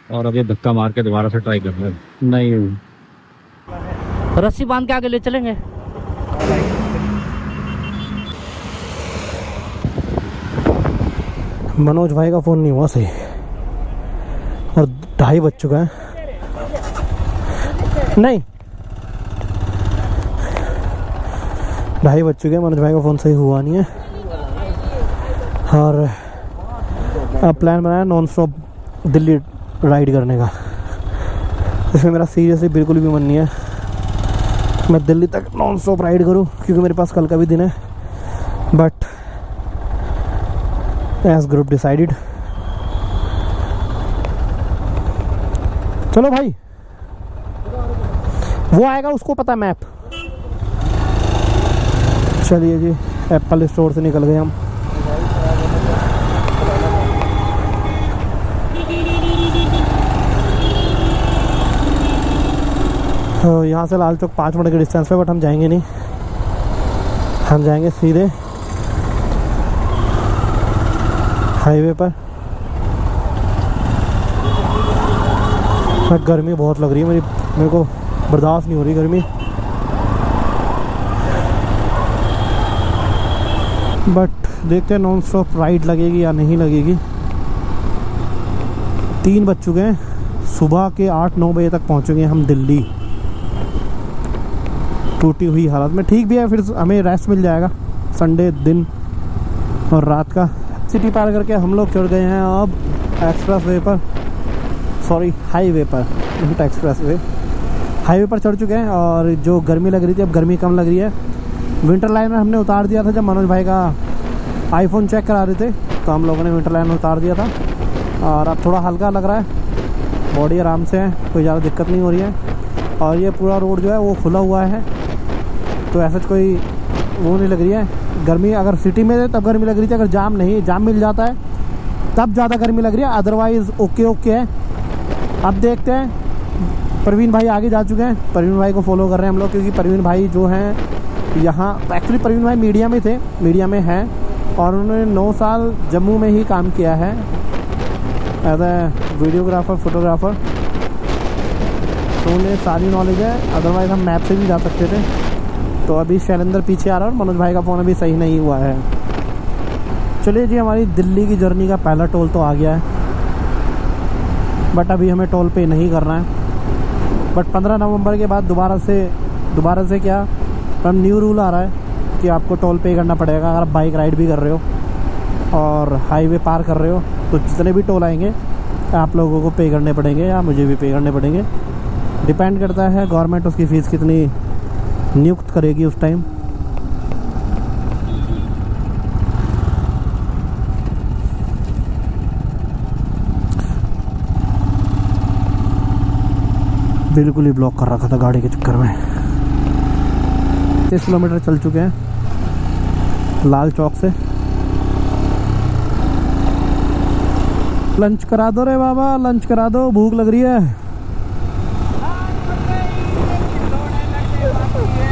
और अभी धक्का मार के दोबारा से ट्राई कर रहे हैं। नहीं, रस्सी बांध के आगे ले चलेंगे। मनोज भाई का फ़ोन नहीं हुआ सही और 2:30 बज चुका है। नहीं, 2:30 बज चुके हैं, मनोज भाई का फ़ोन सही हुआ नहीं है। और अब प्लान बनाया नॉन स्टॉप दिल्ली राइड करने का। इसमें मेरा सीरियसली बिल्कुल भी मन नहीं है मैं दिल्ली तक नॉन स्टॉप राइड करूं, क्योंकि मेरे पास कल का भी दिन है। बट एज ग्रुप डिसाइडेड, चलो भाई, वो आएगा उसको पता मैप। चलिए जी, एप्पल स्टोर से निकल गए हम। यहाँ से लाल चौक 5 मिनट के डिस्टेंस पे, बट हम जाएंगे नहीं, हम जाएंगे सीधे हाईवे पर। गर्मी बहुत लग रही है मेरे को बर्दाश्त नहीं हो रही गर्मी। बट देखते हैं नॉन स्टॉप राइड लगेगी या नहीं लगेगी। 3 बज चुके हैं, सुबह के 8-9 बजे तक पहुँचेंगे हम दिल्ली, टूटी हुई हालत में। ठीक भी है, फिर हमें रेस्ट मिल जाएगा संडे दिन और रात का। सिटी पार करके हम लोग चढ़ गए हैं अब एक्सप्रेस वे पर, सॉरी हाईवे पर, नहीं एक्सप्रेस वे, हाईवे पर चढ़ चुके हैं। और जो गर्मी लग रही थी, अब गर्मी कम लग रही है। विंटर लाइन में हमने उतार दिया था जब मनोज भाई का आईफोन चेक करा रहे थे, तो हम लोगों ने विंटर लाइन में उतार दिया था। और अब थोड़ा हल्का लग रहा है, बॉडी आराम से है, कोई ज़्यादा दिक्कत नहीं हो रही है। और ये पूरा रोड जो है वो खुला हुआ है, तो ऐसा कोई वो नहीं लग रही है गर्मी। अगर सिटी में है तब गर्मी लग रही थी, अगर जाम मिल जाता है तब ज़्यादा गर्मी लग रही है, अदरवाइज़ ओके है। अब देखते हैं, प्रवीण भाई आगे जा चुके हैं, प्रवीण भाई को फॉलो कर रहे हैं हम लोग, क्योंकि प्रवीण भाई जो हैं यहाँ, एक्चुअली प्रवीण भाई मीडिया में थे, मीडिया में हैं, और उन्होंने 9 साल जम्मू में ही काम किया है एज ए वीडियोग्राफर, फोटोग्राफर, तो उन्हें सारी नॉलेज है। अदरवाइज़ हम मैप से भी जा सकते थे। तो अभी शैलेंद्र पीछे आ रहा है और मनोज भाई का फ़ोन अभी सही नहीं हुआ है। चलिए जी, हमारी दिल्ली की जर्नी का पहला टोल तो आ गया है, बट अभी हमें टोल पे नहीं करना है। बट 15 नवंबर के बाद दोबारा से क्या न्यू रूल आ रहा है कि आपको टोल पे करना पड़ेगा अगर आप बाइक राइड भी कर रहे हो और हाईवे पार कर रहे हो। तो जितने भी टोल आएंगे आप लोगों को पे करने पड़ेंगे या मुझे भी पे करने पड़ेंगे, डिपेंड करता है गवर्नमेंट उसकी फ़ीस कितनी नियुक्त करेगी उस टाइम। बिल्कुल ही ब्लॉक कर रखा था गाड़ी के चक्कर में। 30 किलोमीटर चल चुके हैं लाल चौक से। लंच करा दो रे बाबा, लंच करा दो, भूख लग रही है।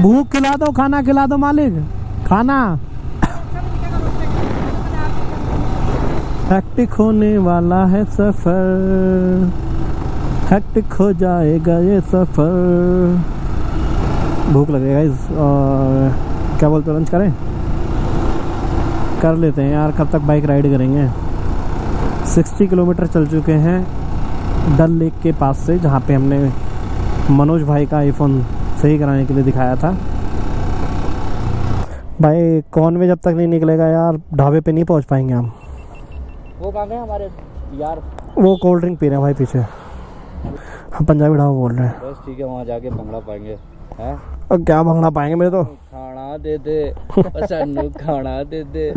भूख खिला दो, खाना खिला दो मालिक, खाना। हेक्टिक होने वाला है सफर, हेक्टिक हो जाएगा ये सफर। भूख लगेगा इस, और क्या बोलते हो, लंच करें? कर लेते हैं यार, कब तक बाइक राइड करेंगे। 60 किलोमीटर चल चुके हैं डल लेक के पास से, जहाँ पे हमने मनोज भाई का आईफोन सही कराने के लिए दिखाया था। भाई कॉनवे जब तक नहीं निकलेगा यार, ढाबे पे नहीं पहुंच पाएंगे हम। वो कहाँ गए हमारे यार? वो कोल्ड ड्रिंक पी रहे हैं भाई पीछे, हम पंजाबी ढाबा बोल रहे हैं। बस ठीक है, वहाँ जाके भंगड़ा पाएंगे। हैं? और क्या भंगड़ा पाएंगे, मेरे तो खाना दे दे, सानू खाना दे दे।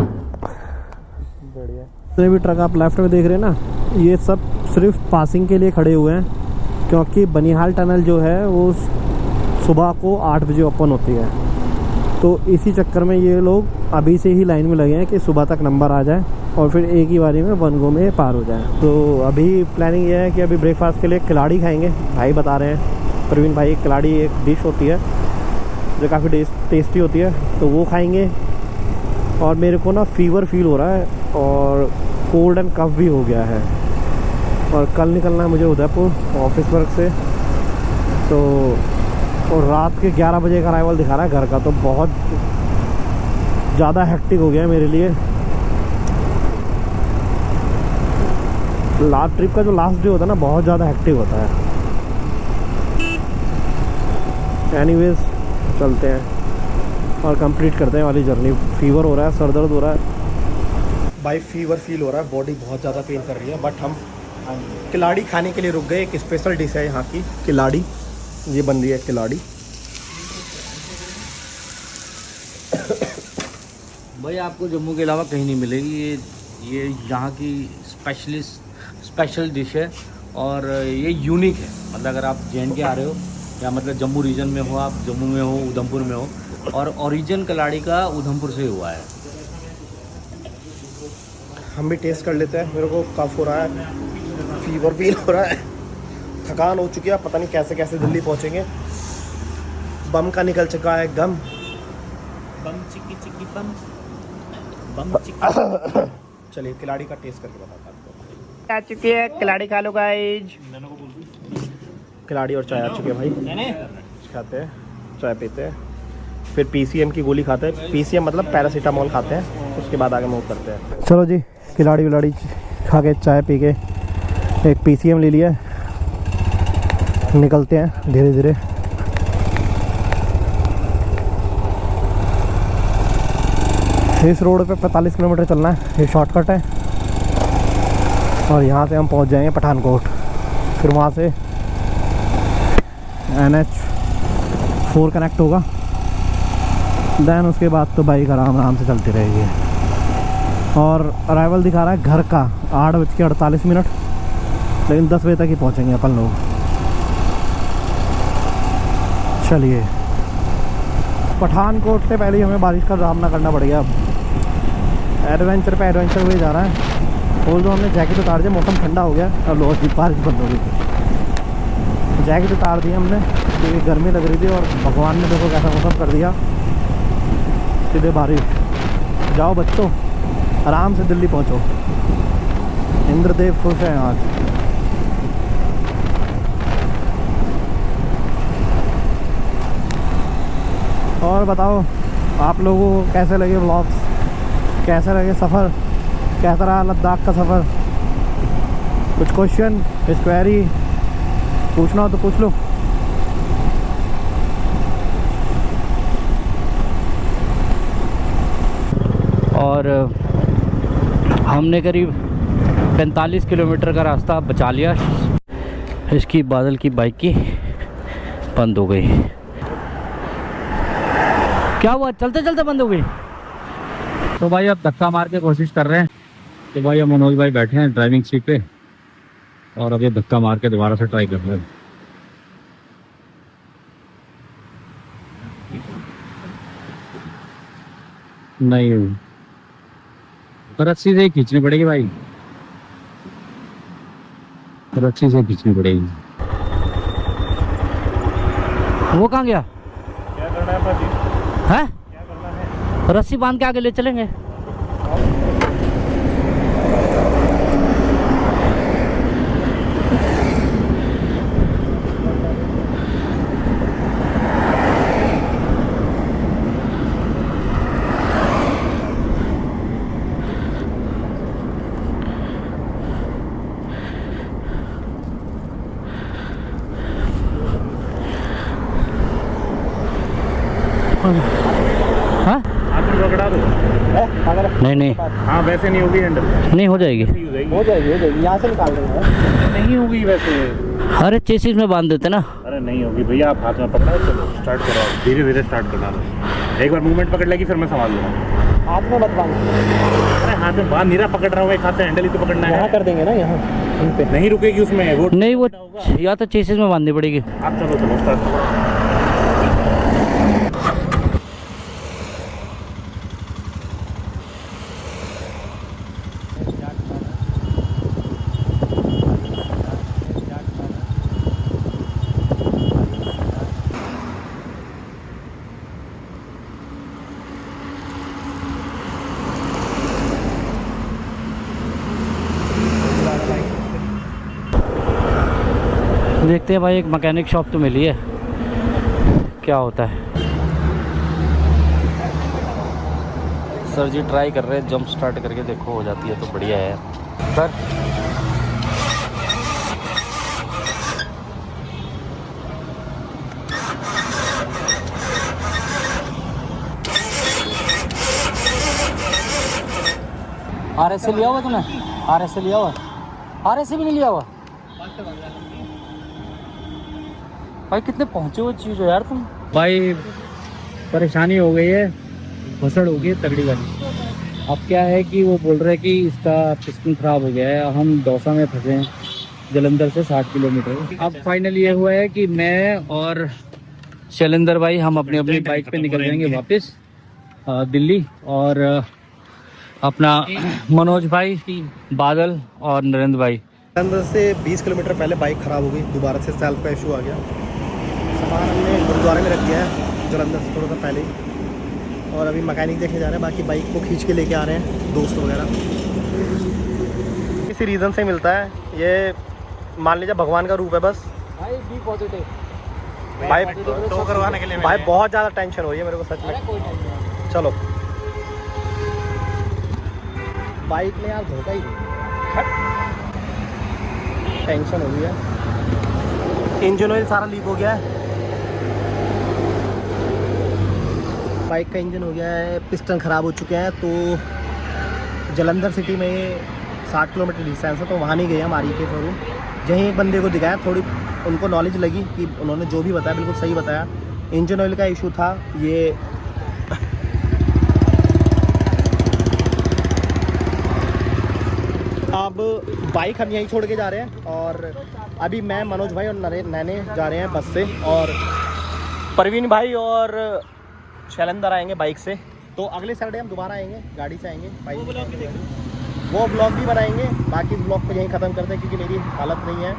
बढ़िया। जितने भी ट्रक आप लेफ्ट में देख रहे हैं ना, ये सब सिर्फ पासिंग के लिए खड़े हुए हैं, क्योंकि बनिहाल टनल जो है वो सुबह को 8 बजे ओपन होती है। तो इसी चक्कर में ये लोग अभी से ही लाइन में लगे हैं कि सुबह तक नंबर आ जाए और फिर एक ही बारी में 1 गो में पार हो जाए। तो अभी प्लानिंग ये है कि अभी ब्रेकफास्ट के लिए खिलाड़ी खाएंगे। भाई बता रहे हैं, प्रवीण भाई, खिलाड़ी एक डिश होती है जो काफ़ी टेस्टी होती है, तो वो खाएंगे। और मेरे को ना फीवर फील हो रहा है और कोल्ड एंड कफ भी हो गया है, और कल निकलना है मुझे उदयपुर ऑफिस वर्क से। तो और रात के 11 बजे का अराइवल दिखा रहा है घर का, तो बहुत ज़्यादा हेक्टिक हो गया है मेरे लिए। लास्ट ट्रिप का जो लास्ट डे होता है ना, बहुत ज़्यादा हेक्टिक होता है। एनीवेज चलते हैं और कंप्लीट करते हैं वाली जर्नी। फीवर हो रहा है, सर दर्द हो रहा है भाई, फीवर फील हो रहा है, बॉडी बहुत ज़्यादा पेन कर रही है। बट हम खिलाड़ी खाने के लिए रुक गए। एक स्पेशल डिश है यहाँ की खिलाड़ी, ये बन रही है खिलाड़ी। भाई आपको जम्मू के अलावा कहीं नहीं मिलेगी ये यहाँ की स्पेशल डिश है और ये यूनिक है। मतलब अगर आप जे.एंड.के आ रहे हो या मतलब जम्मू रीजन में हो, आप जम्मू में हो, उधमपुर में हो, और ओरिजिन कलाड़ी का उधमपुर से हुआ है। हम भी टेस्ट कर लेते हैं। मेरे को कफ हो रहा है, फीवर फील हो रहा है, थकान हो चुकी है। पता नहीं कैसे कैसे दिल्ली पहुँचेंगे। बम का निकल चुका है गम, बम चिक्की चिक्की बम बम चिक्की। चलिए खिलाड़ी का टेस्ट करके बताता हूँ आपको। आ चुकी है खिलाड़ी, खा लो गाइज। खिलाड़ी और चाय आ चुकी है भाई। खाते हैं, चाय पीते हैं, फिर पीसीएम की गोली खाते हैं। पीसीएम मतलब पैरासीटामोल खाते हैं, उसके बाद आगे मूव करते हैं। चलो जी, खिलाड़ी विलाड़ी खा के चाय पी के एक पीसीएम ले लिया, निकलते हैं धीरे धीरे। इस रोड पे 45 किलोमीटर चलना है, ये शॉर्टकट है। और यहाँ से हम पहुँच जाएंगे पठानकोट, फिर वहाँ से NH4 कनेक्ट होगा। देन उसके बाद तो बाइक आराम आराम से चलती रहेगी। और अराइवल दिखा रहा है घर का 8:48, लेकिन 10 बजे तक ही पहुँचेंगे अपन लोग। चलिए, पठानकोट से पहले ही हमें बारिश का सामना करना पड़ गया। एडवेंचर पे एडवेंचर हुए जा रहा है। बोल दो हमने जैकेट उतार दिया, मौसम ठंडा हो गया और लो बारिश बंद हो गई। जैकेट उतार दी हमने क्योंकि गर्मी लग रही थी, और भगवान ने देखो कैसा मौसम कर दिया, सीधे बारिश। जाओ बच्चों, आराम से दिल्ली पहुंचो। इंद्रदेव खुश हैं आज। और बताओ आप लोगों को कैसे लगे व्लॉग्स, कैसे लगे सफ़र, कैसा रहा लद्दाख का सफ़र। कुछ क्वेश्चन, कुछ क्वेरी पूछना हो तो पूछ लो। और हमने करीब 45 किलोमीटर का रास्ता बचा लिया। इसकी बादल की बाइक की बंद हो गई। क्या हुआ, चलते चलते बंद हो गई? तो भाई अब धक्का मार के कोशिश कर रहे हैं। तो भाई अब मनोज भाई बैठे हैं ड्राइविंग सीट पे, और अब ये धक्का मार के दोबारा से ट्राई कर रहे हैं। नहीं, तो रस्सी से ही खींचनी पड़ेगी भाई, रस्सी से खींचनी पड़ेगी। वो कहाँ गया? क्या करना है भाजी? है रस्सी बांध के आगे ले चलेंगे। हाँ पकड़ा दो। नहीं नहीं, हाँ वैसे नहीं होगी हैंडल, नहीं हो जाएगी, हो जाएगी यहाँ से निकाल देंगे। नहीं होगी वैसे। अरे चेसिस में बांध देते ना। अरे नहीं होगी भैया, आप हाथ में पकड़ो, चलो स्टार्ट करो, धीरे धीरे स्टार्ट करना। एक बार मूवमेंट पकड़ लेगी फिर मैं संभाल लूँगा। हाथ में मत बांध। अरे हाथ में बांध नहीं रहा, पकड़ रहा हूँ, एक हाथ से हैंडल ही तो पकड़ना है। यहाँ कर देंगे ना, यहाँ पे नहीं रुकेगी उसमें वो नहीं, वो या तो चेसिस में बांधनी पड़ेगी। आप चलो चलो स्टार्ट करो। देखते हैं भाई, एक मैकेनिक शॉप तो मिली है, क्या होता है। सर जी ट्राई कर रहे हैं, जंप स्टार्ट करके देखो हो जाती है तो बढ़िया है सर। RS से लिया हुआ तूने? RS से लिया हुआ? RS से भी नहीं लिया हुआ भाई? कितने पहुंचे हुए चीज़ हो यार तुम। भाई परेशानी हो गई है, भसड़ हो गई है तगड़ी वाली। अब क्या है कि वो बोल रहे हैं कि इसका पिस्टन खराब हो गया है। हम दौसा में फंसे हैं, जलंधर से 60 किलोमीटर। अब फाइनल ये हुआ है कि मैं और शैलेंद्र भाई हम अपनी अपनी बाइक पे निकल जाएंगे वापस दिल्ली, और अपना मनोज भाई, बादल और नरेंद्र भाई। जलंधर से 20 किलोमीटर पहले बाइक ख़राब हो गई, दोबारा से सेल्फ का इशू आ गया। सामान हमने गुरुद्वारे में रख दिया है जलंधर से थोड़ा सा पहले ही, और अभी मैकेनिक देखने जा रहे हैं। बाकी बाइक को खींच के लेके आ रहे हैं दोस्त वगैरह। किसी रीज़न से मिलता है ये, मान लीजिए भगवान का रूप है बस। भाई बी पॉजिटिव भाई तो करवाने के लिए भाई बहुत ज़्यादा टेंशन हो रही है मेरे को सच में। चलो बाइक में यार धोखा ही टेंशन हो गई है। इंजन ऑयल सारा लीक हो गया है, बाइक का इंजन हो गया है, पिस्टन ख़राब हो चुके हैं। तो जलंधर सिटी में 60 किलोमीटर डिस्टेंस है, तो वहाँ नहीं गए हम आरी के थ्रू। जहीं एक बंदे को दिखाया, थोड़ी उनको नॉलेज लगी कि उन्होंने जो भी बताया बिल्कुल सही बताया। इंजन ऑयल का इशू था ये। अब बाइक हम यहीं छोड़ के जा रहे हैं, और अभी मैं, मनोज भाई और नैने जा रहे हैं बस से, और परवीन भाई और शैलेंद्र आएंगे बाइक से। तो अगले सैटरडे हम दोबारा आएंगे, गाड़ी से आएंगे बाइक। वो ब्लॉग भी बनाएंगे। बाकी इस ब्लॉग को यहीं ख़त्म करते हैं क्योंकि मेरी हालत नहीं है,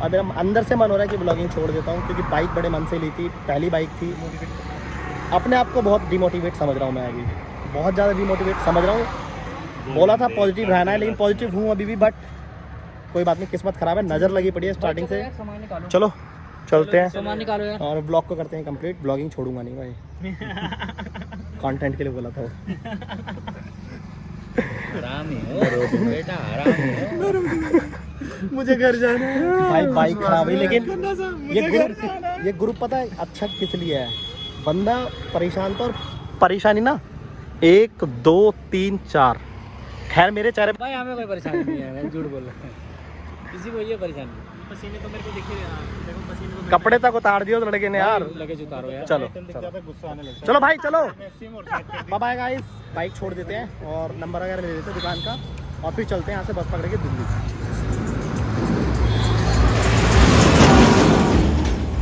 और मेरा अंदर से मन हो रहा है कि ब्लॉगिंग छोड़ देता हूँ, क्योंकि बाइक बड़े मन से ली थी, पहली बाइक थी। अपने आप को बहुत डिमोटिवेट समझ रहा हूँ मैं, अभी बहुत ज़्यादा डिमोटिवेट समझ रहा हूँ। बोला था पॉजिटिव रहना है, लेकिन पॉजिटिव हूँ अभी भी, बट कोई बात नहीं, किस्मत ख़राब है, नज़र लगी पड़ी है स्टार्टिंग से। चलो चलते हैं सामान निकालो यार, और ब्लॉग को करते हैं कंप्लीट। ब्लॉगिंग छोड़ूंगा नहीं भाई, कंटेंट के लिए बोला था वो। हरामी हो बेटा, हरामी हो। मुझे घर जाना है भाई, बाइक खराब है। लेकिन ये ग्रुप पता है अच्छा किस लिए है? बंदा परेशान था, और परेशानी ना 1 2 3 4, खैर मेरे चेहरे भाई हमें कोई परेशानी नहीं है, झूठ बोल रहे हैं, किसी को ये परेशानी। पसीने तो मेरे को दिख ही रहा है, देखो पसीने तो कपड़े तक उतार दिए उस लड़के ने यार। लगेज उतारो यार। चलो चलो भाई चलो, बाय बाय गाइस। बाइक छोड़ देते हैं और नंबर वगैरह ले लेते हैं दुकान का, और फिर चलते हैं यहाँ से बस पकड़ के दिल्ली।